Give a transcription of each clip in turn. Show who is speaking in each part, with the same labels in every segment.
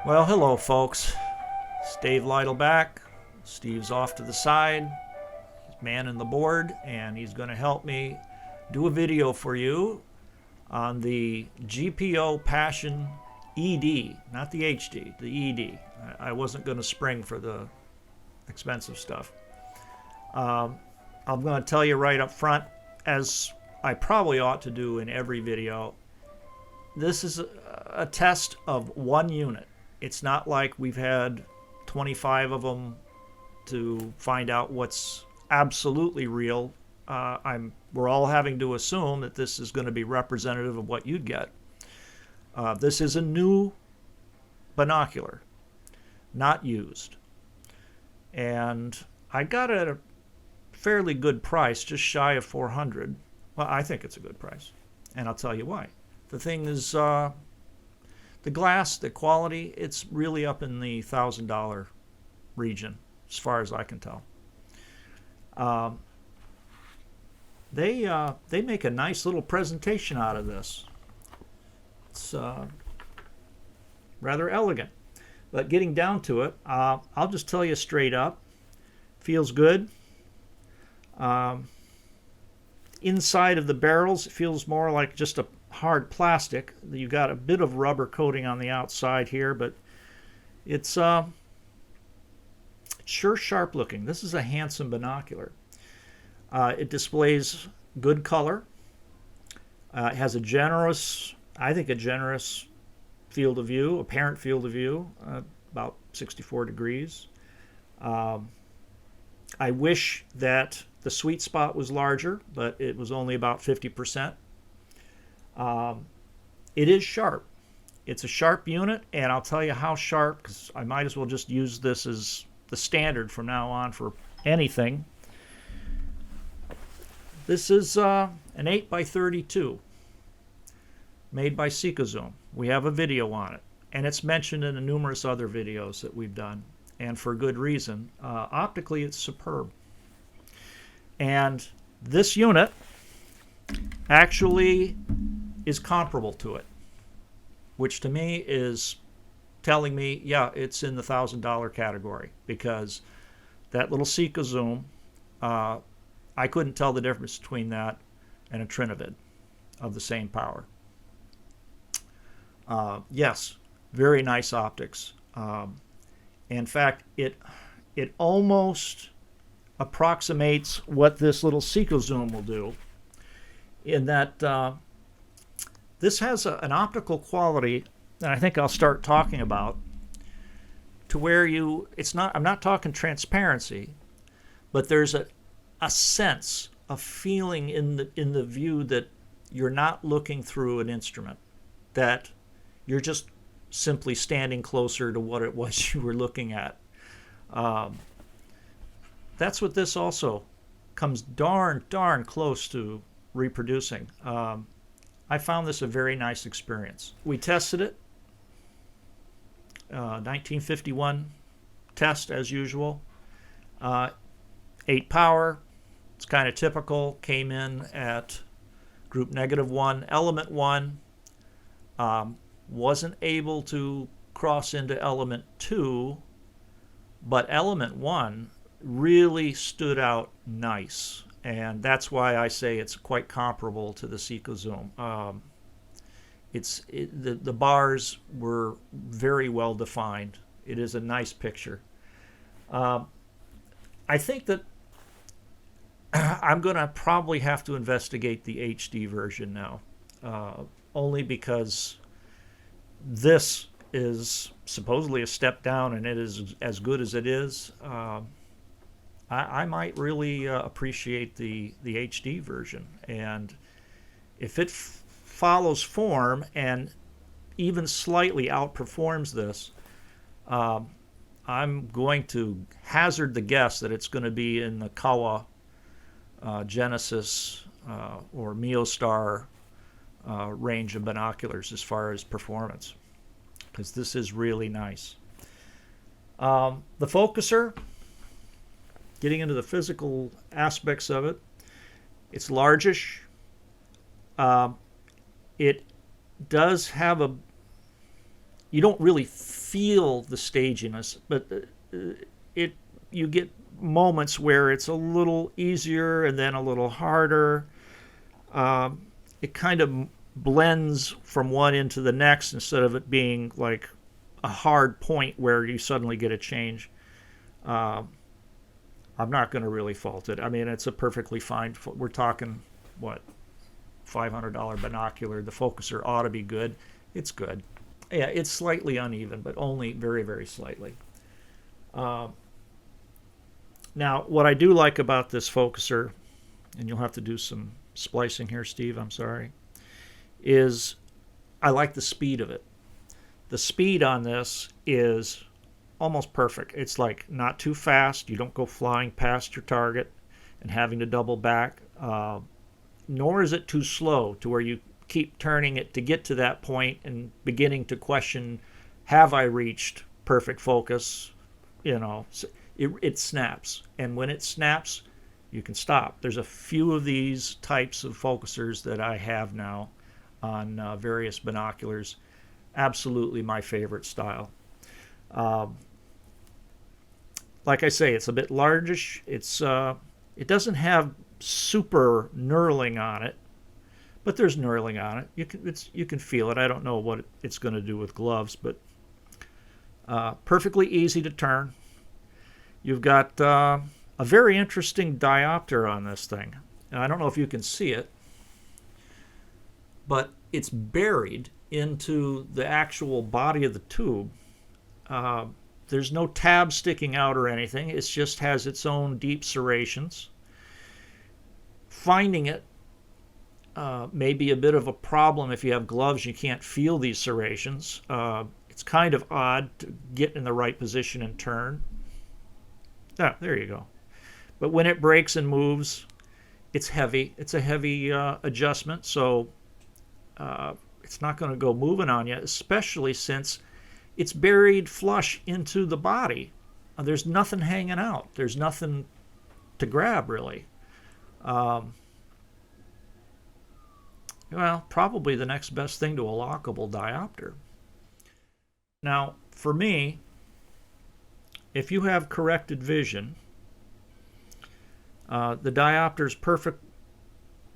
Speaker 1: Well, hello, folks. It's Dave Lytle back. Steve's off to the side. He's manning the board, and he's going to help me do a video for you on the GPO Passion ED, not the HD, the ED. I wasn't going to spring for the expensive stuff. I'm going to tell you right up front, as I probably ought to do in every video, this is a test of one unit. It's not like we've had 25 of them to find out what's absolutely real. We're all having to assume that this is going to be representative of what you'd get. This is a new binocular, not used. And I got it at a fairly good price, just shy of $400. Well, I think it's a good price, and I'll tell you why. The thing is, the glass, the quality, it's really up in the $1,000 region, as far as I can tell. They make a nice little presentation out of this. It's rather elegant. But getting down to it, I'll just tell you straight up, feels good. Inside of the barrels, it feels more like just a hard plastic. You got a bit of rubber coating on the outside here, but it's sure sharp looking. This is a handsome binocular. It displays good color. It has a generous, I think a generous field of view, apparent field of view, about 64 degrees. I wish that the sweet spot was larger, but it was only about 50%. It is sharp. It's a sharp unit, and I'll tell you how sharp, because I might as well just use this as the standard from now on for anything. This is an 8x32 made by Zoom. We have a video on it, and it's mentioned in the numerous other videos that we've done, and for good reason. Optically, it's superb. And this unit actually is comparable to it, which to me is telling me, yeah, it's in the $1,000 category, because that little Zoom, I couldn't tell the difference between that and a Trinovid of the same power. Yes, very nice optics. In fact, it almost approximates what this little Zoom will do, in that this has an optical quality that I think I'll start talking about, to where I'm not talking transparency, but there's a sense, a feeling in the view that you're not looking through an instrument, that you're just simply standing closer to what it was you were looking at. That's what this also comes darn close to reproducing. I found this a very nice experience. We tested it, 1951 test as usual, 8 power. It's kind of typical. Came in at group -1, element 1. Wasn't able to cross into element 2, but element 1 really stood out nice, and that's why I say it's quite comparable to the Zoom. The bars were very well defined. It is a nice picture. I think that I'm going to probably have to investigate the HD version now, only because this is supposedly a step down, and it is as good as it is. I might really appreciate the HD version, and if it follows form and even slightly outperforms this, I'm going to hazard the guess that it's going to be in the Kawa Genesis or Meostar range of binoculars as far as performance, because this is really nice. The focuser, getting into the physical aspects of it, it's largish. It does have you don't really feel the staginess, but you get moments where it's a little easier and then a little harder. It kind of blends from one into the next instead of it being like a hard point where you suddenly get a change. I'm not going to really fault it. I mean, it's a perfectly fine. We're talking what, $500 binocular. The focuser ought to be good. It's good. Yeah, it's slightly uneven, but only very, very slightly. Now, what I do like about this focuser, and you'll have to do some splicing here, Steve, I'm sorry, is I like the speed of it. The speed on this is almost perfect. It's like not too fast. You don't go flying past your target and having to double back. Nor is it too slow to where you keep turning it to get to that point and beginning to question, have I reached perfect focus? You know, it snaps. And when it snaps, you can stop. There's a few of these types of focusers that I have now on various binoculars. Absolutely my favorite style. Like I say, it's a bit largish. It doesn't have super knurling on it, but there's knurling on it. You can feel it. I don't know what it's going to do with gloves, but perfectly easy to turn. You've got a very interesting diopter on this thing. And I don't know if you can see it, but it's buried into the actual body of the tube. There's no tab sticking out or anything. It just has its own deep serrations. Finding it may be a bit of a problem if you have gloves. You can't feel these serrations. It's kind of odd to get in the right position and turn. Ah, there you go. But when it breaks and moves, it's heavy. It's a heavy adjustment, so it's not going to go moving on you, especially since it's buried flush into the body. There's nothing hanging out. There's nothing to grab, really. Well, probably the next best thing to a lockable diopter. Now, for me, if you have corrected vision, the diopter's perfect.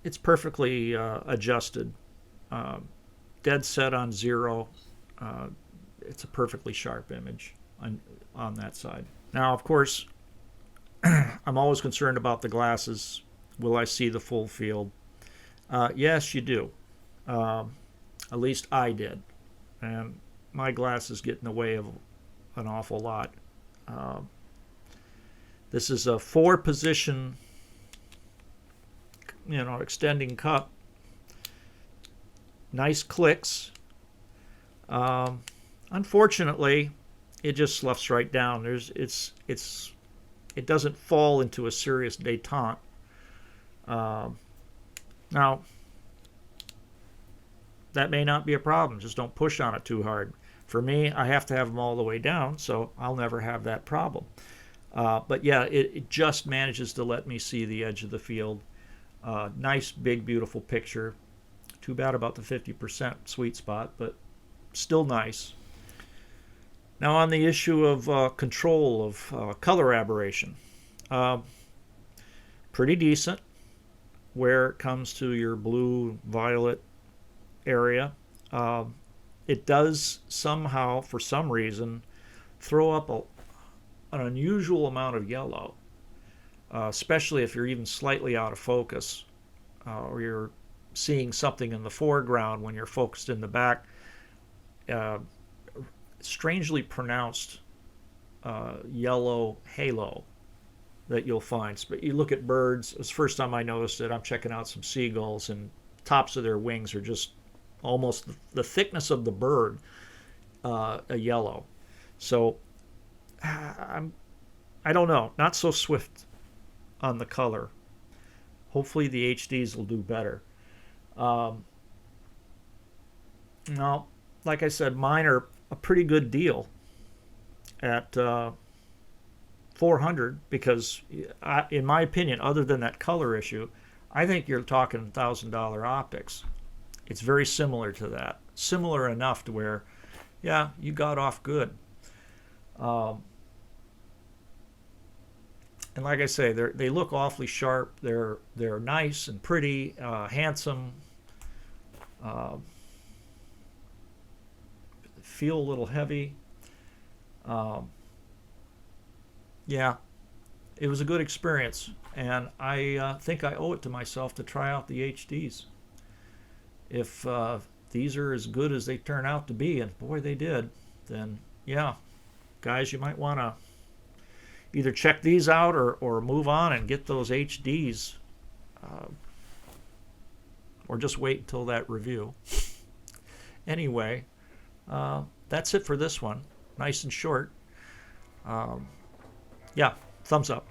Speaker 1: It's perfectly adjusted, dead set on 0. It's a perfectly sharp image on that side. Now, of course, I'm always concerned about the glasses. Will I see the full field? Yes, you do. At least I did. And my glasses get in the way of an awful lot. This is a 4-position, extending cup. Nice clicks. Unfortunately, it just sloughs right down. It doesn't fall into a serious détente. Now, that may not be a problem. Just don't push on it too hard. For me, I have to have them all the way down, so I'll never have that problem. But yeah, it just manages to let me see the edge of the field. Nice, big, beautiful picture. Too bad about the 50% sweet spot, but still nice. Now on the issue of control of color aberration. Pretty decent where it comes to your blue, violet area. It does somehow, for some reason, throw up an unusual amount of yellow, especially if you're even slightly out of focus, or you're seeing something in the foreground when you're focused in the back. Strangely pronounced yellow halo that you'll find. But you look at birds. It was the first time I noticed it. I'm checking out some seagulls, and tops of their wings are just almost the thickness of the bird, a yellow. So I don't know. Not so swift on the color. Hopefully the HDs will do better. No, like I said, mine are a pretty good deal at $400 because, in my opinion, other than that color issue, I think you're talking $1,000 optics. It's very similar to that. Similar enough to where yeah, you got off good. Um, and like I say, they look awfully sharp. They're nice and pretty, handsome. Uh, feel a little heavy. Um, yeah, it was a good experience, and I think I owe it to myself to try out the HDs. If these are as good as they turn out to be, and boy, they did, then yeah, guys, you might want to either check these out or move on and get those HDs, uh, or just wait until that review. Anyway, that's it for this one. Nice and short. Yeah, thumbs up.